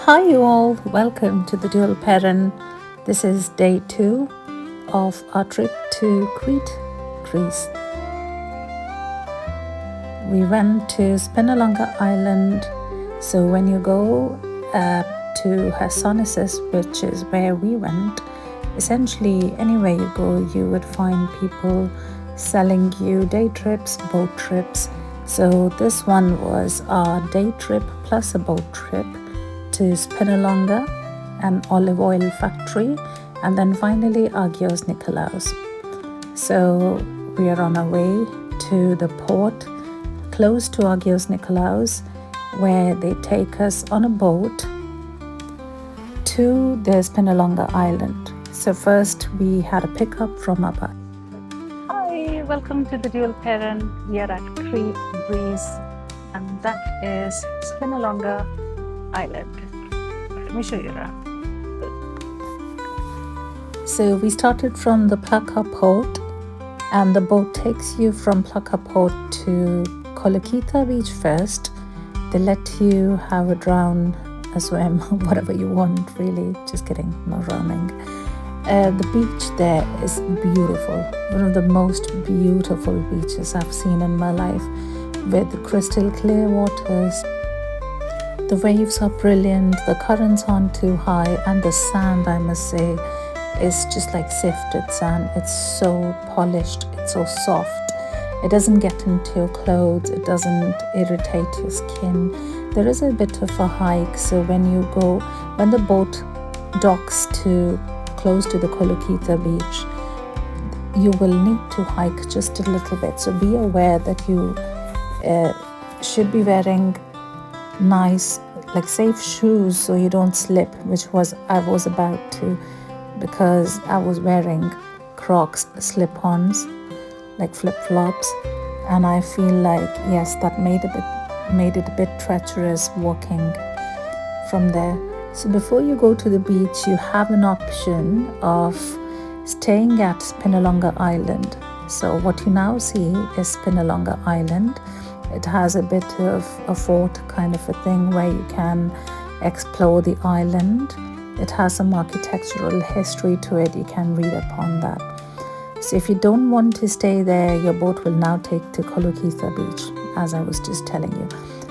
Hi, you all. Welcome to the Dual Parent. This is day 2 of our trip to Crete, Greece. We went to Spinalonga Island. So when you go to Hassonissus, which is where we went, essentially anywhere you go, you would find people selling you day trips, boat trips. So this one was our day trip plus a boat trip to Spinalonga, an olive oil factory, and then finally Agios Nikolaos. So we are on our way to the port close to Agios Nikolaos, where they take us on a boat to the Spinalonga Island. So first we had a pickup from our bus. Hi, welcome to the Dual Parent. We are at Crete, Greece, and that is Spinalonga Island. Let me show you around. So we started from the Plaka port, and the boat takes you from Plaka port to Kolokita beach first. They let you have a drown, a swim, whatever you want, really. Just kidding, no drowning. The beach there is beautiful, one of the most beautiful beaches I've seen in my life, with crystal clear waters. The waves are brilliant, the currents aren't too high, and the sand, I must say, is just like sifted sand. It's so polished, it's so soft. It doesn't get into your clothes, it doesn't irritate your skin. There is a bit of a hike, so when the boat docks to close to the Kolokita beach, you will need to hike just a little bit. So be aware that you should be wearing nice, like safe shoes so you don't slip, which I was about to, because I was wearing Crocs slip-ons, like flip-flops, and I feel like, yes, that made it a bit treacherous walking from there. So before you go to the beach, you have an option of staying at Spinalonga Island. So what you now see is Spinalonga Island. It has a bit of a fort kind of a thing where you can explore the island. It has some architectural history to it. You can read upon that. So if you don't want to stay there, your boat will now take to Kolokita beach, as I was just telling you.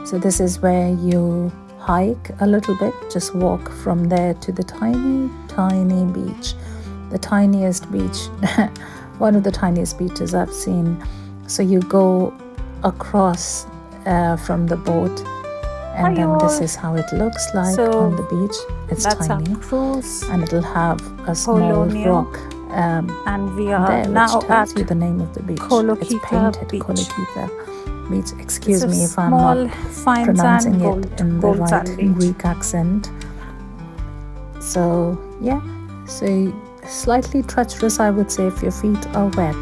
So this is where you hike a little bit, just walk from there to the tiny, tiny beach. The tiniest beach, one of the tiniest beaches I've seen. So you go across from the boat, and then this is how it looks like on the beach. It's tiny, and it'll have a small rock and we are there, now which tells at you the name of the beach. It's painted Beach. Kolokita beach. Excuse It's a me if I'm small not fine pronouncing sand it in the gold right sand beach. Greek accent. So yeah, so slightly treacherous, I would say, if your feet are wet,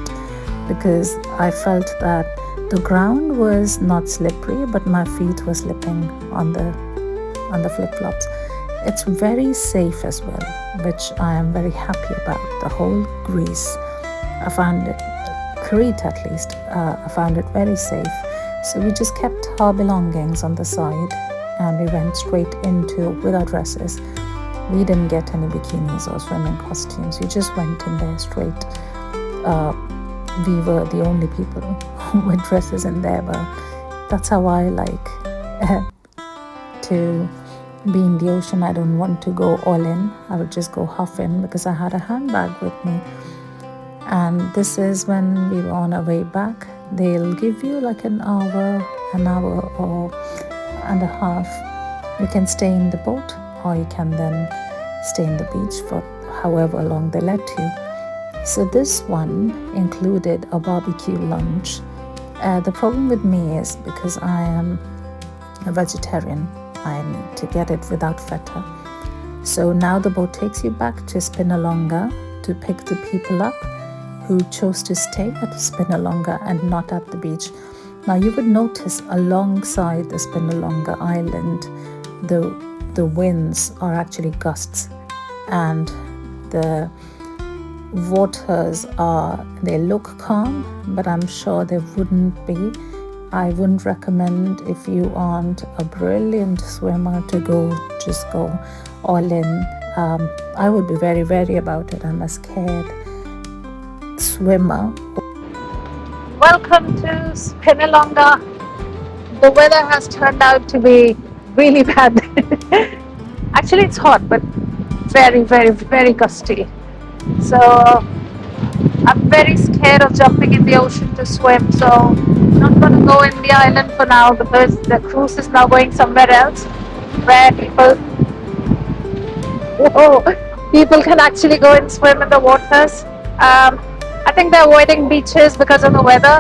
because I felt that the ground was not slippery, but my feet were slipping on the flip-flops. It's very safe as well, which I am very happy about. The whole Greece, I found it, Crete at least, I found it very safe. So we just kept our belongings on the side, and we went straight with our dresses. We didn't get any bikinis or swimming costumes. We just went in there straight. We were the only people with dresses in there, but that's how I like to be in the ocean. I don't want to go all in. I would just go half in, because I had a handbag with me. And this is when we were on our way back. They'll give you like an hour or and a half. You can stay in the boat, or you can then stay in the beach for however long they let you. So this one included a barbecue lunch. The problem with me is, because I am a vegetarian, I need to get it without feta. So now the boat takes you back to Spinalonga to pick the people up who chose to stay at Spinalonga and not at the beach. Now you would notice alongside the Spinalonga Island, the winds are actually gusts, and the waters they look calm, but I'm sure they wouldn't be I wouldn't recommend if you aren't a brilliant swimmer to just go all in. I would be very wary about it. I'm a scared swimmer. Welcome to Spinalonga. The weather has turned out to be really bad. Actually, it's hot, but very, very, very gusty. So I'm very scared of jumping in the ocean to swim. So I'm not going to go in the island for now because the cruise is now going somewhere else where people can actually go and swim in the waters. I think they're avoiding beaches because of the weather,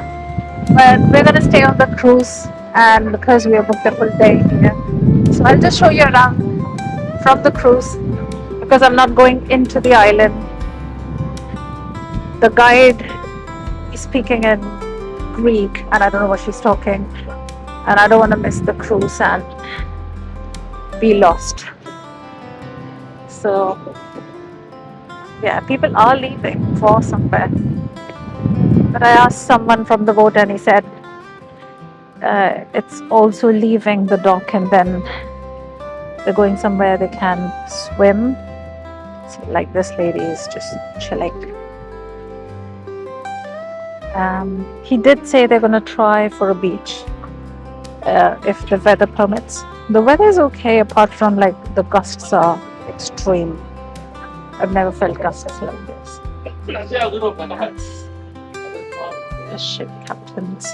but we're going to stay on the cruise, and because we have booked a full day here. So I'll just show you around from the cruise because I'm not going into the island. The guide is speaking in Greek and I don't know what she's talking, and I don't want to miss the cruise and be lost. So yeah, people are leaving for somewhere, but I asked someone from the boat and he said it's also leaving the dock and then they're going somewhere they can swim. So like this lady is just chilling. He did say they're going to try for a beach if the weather permits. The weather is okay apart from like the gusts are extreme. I've never felt gusts like this. That's the ship captains.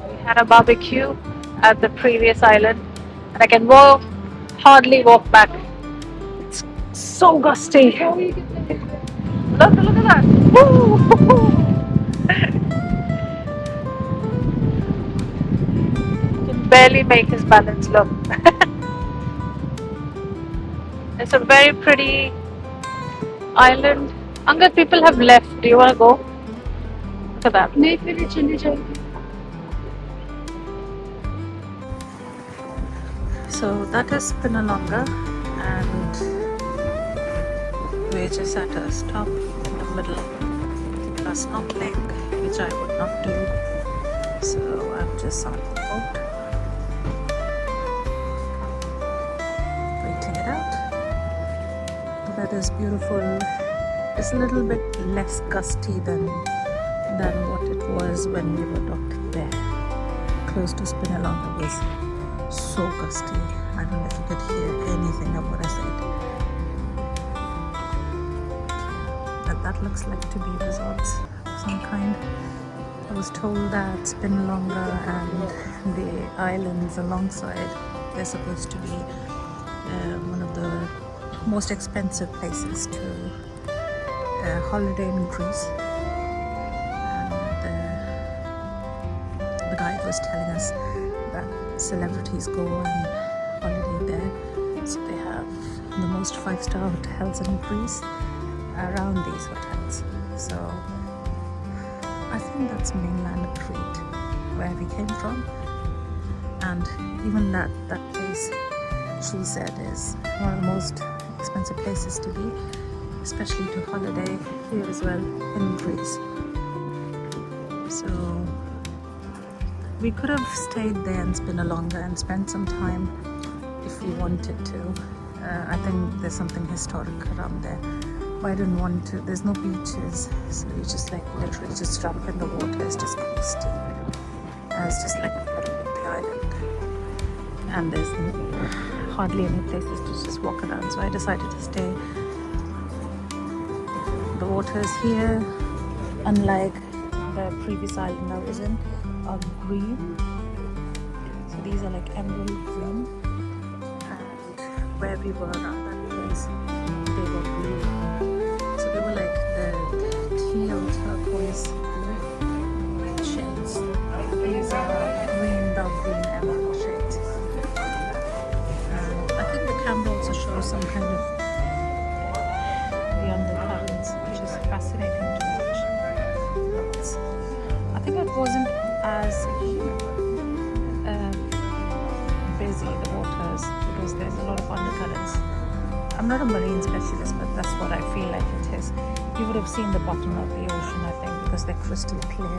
We had a barbecue at the previous island and I can hardly walk back. It's so gusty. Look at that. He can barely make his balance. Look. It's a very pretty island. Angad, people have left. Do you want to go? Look at that. So that is Spinalonga, and we're just at a stop in the middle. People are snorkeling, which I would not do. So I'm just on the boat, waiting it out. The weather is beautiful. It's a little bit less gusty than what it was when we were docked there. Close to Spinalonga was so gusty. I don't know if you could hear anything of what I said. But that looks like to be resorts of some kind. I was told that Spinalonga and the islands alongside, they're supposed to be one of the most expensive places to holiday in Greece. And the guide was telling us that celebrities go on holiday there, so they have the most 5-star hotels in Greece around these hotels. So I think that's mainland Crete where we came from, and even that place, she said, is one of the most expensive places to be, especially to holiday here as well in Greece. So we could have stayed there in Spinalonga and spent some time if we wanted to. I think there's something historic around there, but I didn't want to. There's no beaches, so you just like literally just jump in the water. It's just coastal. It's just like the island, and there's hardly any places to just walk around. So I decided to stay. The waters here, unlike the previous island I was in, are green. So these are like emerald green, and where we were around that place, they were blue. So they were like the teal turquoise blue shades. These are green, dark green emerald shades. And I think the camera also shows some kind of the undercurrents, which is fascinating to watch. I think it wasn't as busy, the waters. It because there's a lot of undercurrents. I'm not a marine specialist, but that's what I feel like it is. You would have seen the bottom of the ocean, I think, because they're crystal clear.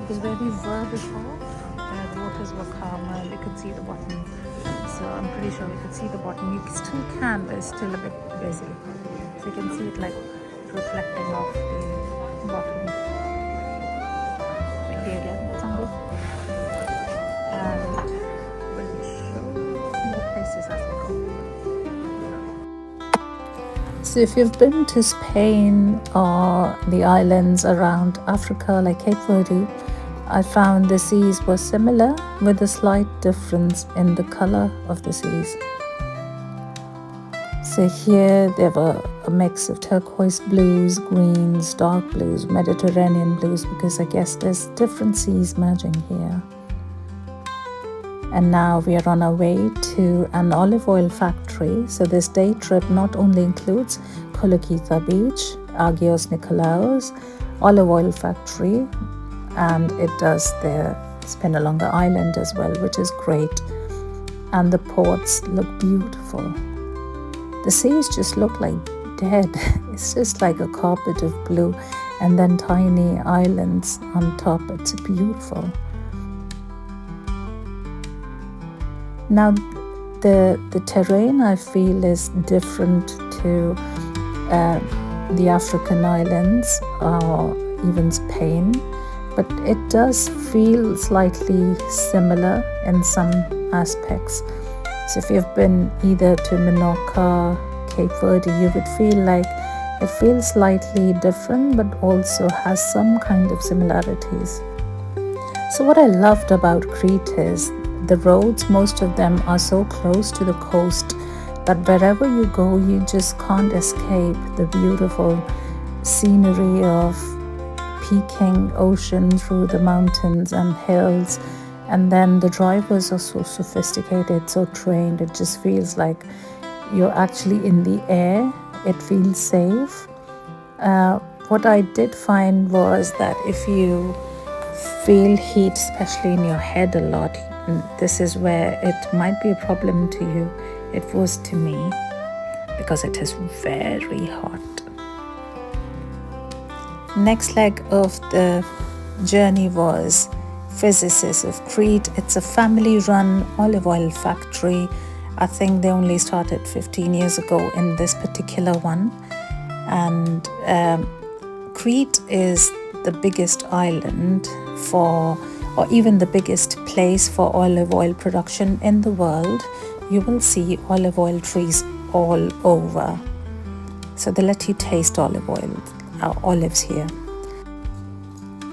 Because where we were before, the waters were calmer and we could see the bottom. So I'm pretty sure we could see the bottom. You still can, but it's still a bit busy. So you can see it like reflecting off the bottom. Maybe again, that's good. And we'll show more places as we go. So if you've been to Spain or the islands around Africa like Cape Verde, I found the seas were similar with a slight difference in the color of the seas. So here there were a mix of turquoise blues, greens, dark blues, Mediterranean blues, because I guess there's different seas merging here. And now we are on our way to an olive oil factory. So this day trip not only includes Kolokhitha Beach, Agios Nikolaos, olive oil factory, and it does the Spinalonga Island as well, which is great. And the ports look beautiful. The seas just look like dead. It's just like a carpet of blue and then tiny islands on top. It's beautiful. Now the terrain I feel is different to the African islands or even Spain, but it does feel slightly similar in some aspects. So if you've been either to Menorca, Cape Verde, you would feel like it feels slightly different but also has some kind of similarities. So what I loved about Crete is the roads, most of them are so close to the coast that wherever you go, you just can't escape the beautiful scenery of peaking ocean through the mountains and hills. And then the drivers are so sophisticated, so trained. It just feels like you're actually in the air. It feels safe. What I did find was that if you feel heat, especially in your head a lot, this is where it might be a problem to you. It was to me, because it is very hot. Next leg of the journey was Physicis of Crete. It's a family-run olive oil factory. I think they only started 15 years ago in this particular one. And Crete is the biggest island for, or even the biggest place for olive oil production in the world. You will see olive oil trees all over. So they let you taste olive oil, olives here.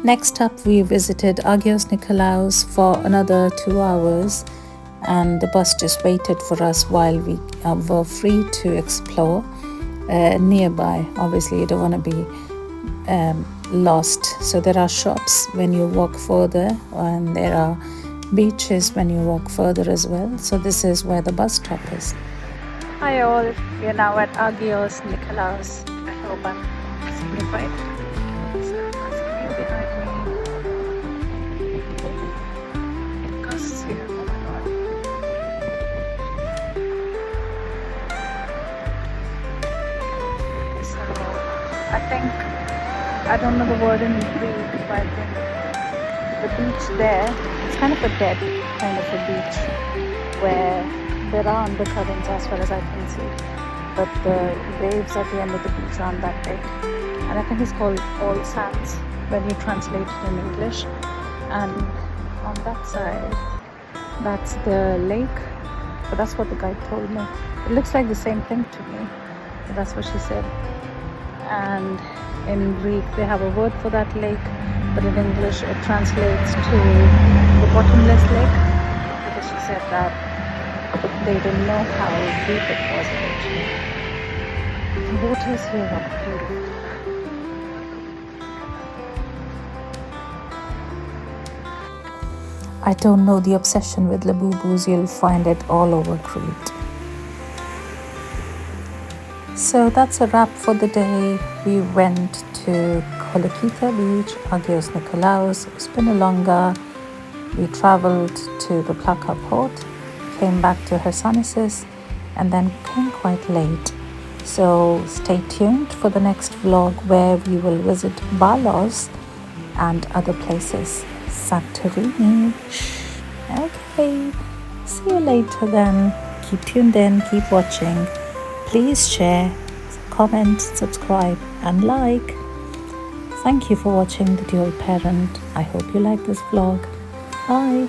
Next up, we visited Agios Nikolaos for another 2 hours, and the bus just waited for us while we were free to explore nearby. Obviously, you don't want to be lost. So there are shops when you walk further, and there are beaches when you walk further as well. So this is where the bus stop is. Hi all, we are now at Agios Nikolaos. I hope I'm signified. I don't know the word in Greek, but I think the beach there, it's kind of a dead kind of a beach where there are undercurrents as far as I can see, but the waves at the end of the beach aren't that big. And I think it's called All Sands when you translate it in English. And on that side, that's the lake, but that's what the guide told me. It looks like the same thing to me, but that's what she said. And in Greek they have a word for that lake, but in English it translates to the bottomless lake, because she said that they didn't know how deep it was actually. The waters here are beautiful. I don't know the obsession with Labubus, you'll find it all over Crete. So that's a wrap for the day. We went to Kolokhitha Beach, Agios Nikolaos, Spinalonga. We traveled to the Plaka port, came back to Chersonesus and then came quite late. So stay tuned for the next vlog where we will visit Balos and other places. Santorini. Okay, see you later then. Keep tuned in, keep watching. Please share, comment, subscribe and like. Thank you for watching The Dual Parent. I hope you like this vlog. Bye.